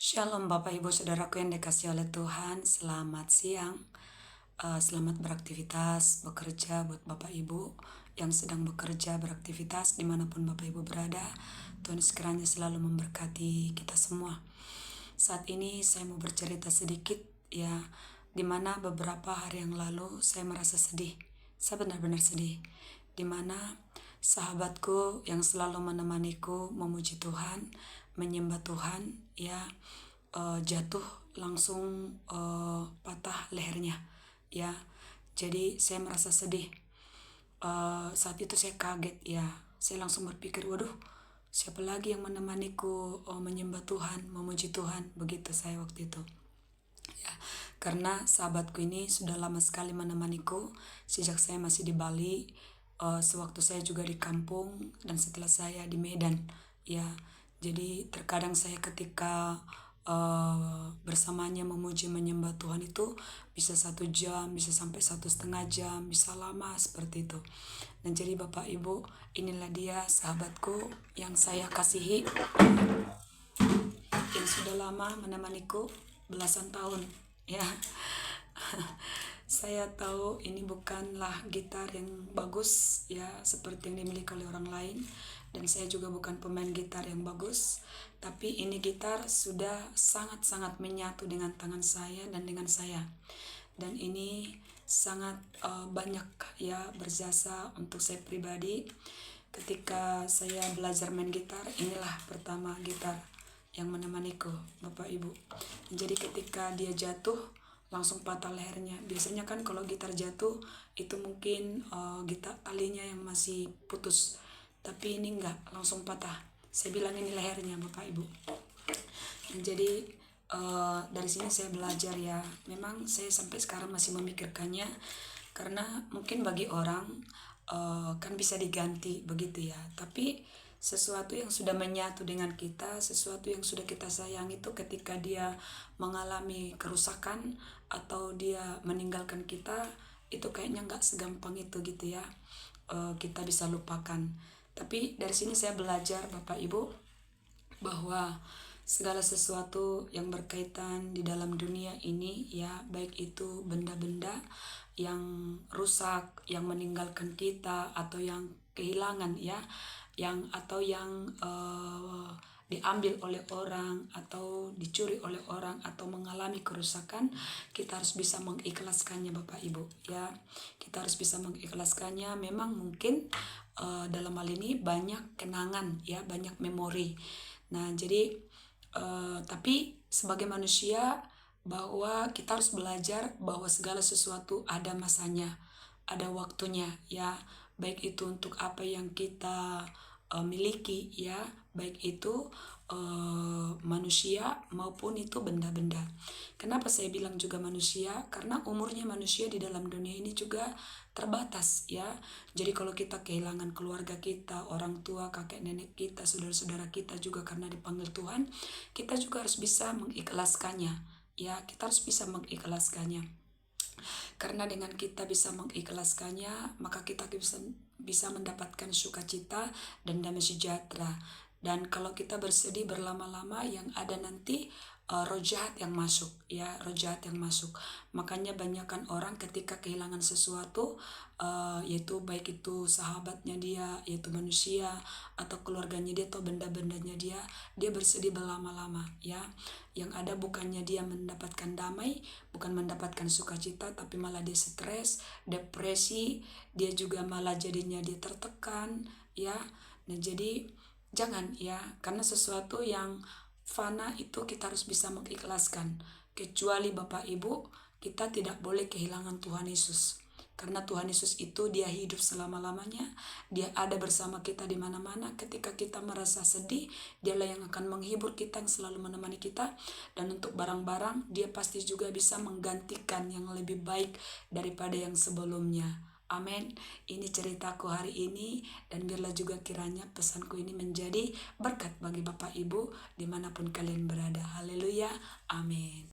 Shalom Bapak Ibu Saudaraku yang dikasihi oleh Tuhan, selamat siang. Selamat beraktivitas, bekerja buat Bapak Ibu yang sedang bekerja, beraktivitas dimanapun Bapak Ibu berada. Tuhan sekiranya selalu memberkati kita semua. Saat ini saya mau bercerita sedikit ya, dimana beberapa hari yang lalu saya merasa sedih. Saya benar-benar sedih, dimana sahabatku yang selalu menemaniku memuji Tuhan, menyembah Tuhan ya, jatuh langsung patah lehernya ya. Jadi saya merasa sedih. Saat itu saya kaget ya. Saya langsung berpikir, waduh, siapa lagi yang menemaniku menyembah Tuhan, memuji Tuhan. Begitu saya waktu itu ya, karena sahabatku ini sudah lama sekali menemaniku sejak saya masih di Bali, sewaktu saya juga di kampung, dan setelah saya di Medan ya. Jadi terkadang saya ketika bersamanya memuji menyembah Tuhan itu bisa 1 jam, bisa sampai 1,5 jam, bisa lama seperti itu. Dan jadi Bapak Ibu, inilah dia sahabatku yang saya kasihi, yang sudah lama menemaniku belasan tahun ya. Saya tahu ini bukanlah gitar yang bagus ya seperti yang dimiliki oleh orang lain, dan saya juga bukan pemain gitar yang bagus, tapi ini gitar sudah sangat-sangat menyatu dengan tangan saya dan dengan saya, dan ini sangat banyak ya berjasa untuk saya pribadi. Ketika saya belajar main gitar, inilah pertama gitar yang menemaniku Bapak Ibu. Jadi ketika dia jatuh langsung patah lehernya. Biasanya kan kalau gitar jatuh itu mungkin gitar talinya yang masih putus, tapi ini enggak, langsung patah. Saya bilang ini lehernya Bapak Ibu. Dan jadi dari sini saya belajar ya, memang saya sampai sekarang masih memikirkannya, karena mungkin bagi orang kan bisa diganti begitu ya, tapi sesuatu yang sudah menyatu dengan kita, sesuatu yang sudah kita sayang itu ketika dia mengalami kerusakan atau dia meninggalkan kita, itu kayaknya nggak segampang itu gitu ya, kita bisa lupakan. Tapi dari sini saya belajar Bapak Ibu, bahwa segala sesuatu yang berkaitan di dalam dunia ini ya, baik itu benda-benda yang rusak, yang meninggalkan kita, atau yang kehilangan ya, atau yang diambil oleh orang, atau dicuri oleh orang, atau mengalami kerusakan, kita harus bisa mengikhlaskannya Bapak Ibu ya. Kita harus bisa mengikhlaskannya. Memang mungkin dalam hal ini banyak kenangan ya, banyak memori. Nah jadi tapi sebagai manusia, bahwa kita harus belajar bahwa segala sesuatu ada masanya, ada waktunya ya, baik itu untuk apa yang kita miliki ya, baik itu manusia maupun itu benda-benda. Kenapa saya bilang juga manusia? Karena umurnya manusia di dalam dunia ini juga terbatas ya. Jadi kalau kita kehilangan keluarga kita, orang tua, kakek nenek kita, saudara-saudara kita juga karena dipanggil Tuhan, kita juga harus bisa mengikhlaskannya ya. Kita harus bisa mengikhlaskannya, karena dengan kita bisa mengikhlaskannya, maka kita bisa mendapatkan sukacita dan damai sejahtera. Dan kalau kita bersedih berlama-lama, yang ada nanti roh jahat yang masuk ya, roh jahat yang masuk. Makanya banyakkan orang ketika kehilangan sesuatu, yaitu baik itu sahabatnya dia, yaitu manusia, atau keluarganya dia, atau benda-bendanya dia bersedih berlama-lama ya. Yang ada bukannya dia mendapatkan damai, bukan mendapatkan sukacita, tapi malah dia stres, depresi, dia juga malah jadinya dia tertekan ya. Nah jadi jangan ya, karena sesuatu yang fana itu kita harus bisa mengikhlaskan. Kecuali Bapak Ibu, kita tidak boleh kehilangan Tuhan Yesus. Karena Tuhan Yesus itu dia hidup selama-lamanya. Dia ada bersama kita di mana-mana. Ketika kita merasa sedih, dialah yang akan menghibur kita, yang selalu menemani kita. Dan untuk barang-barang, dia pasti juga bisa menggantikan yang lebih baik daripada yang sebelumnya. Amin. Ini ceritaku hari ini, dan biarlah juga kiranya pesanku ini menjadi berkat bagi Bapak Ibu dimanapun kalian berada. Haleluya. Amin.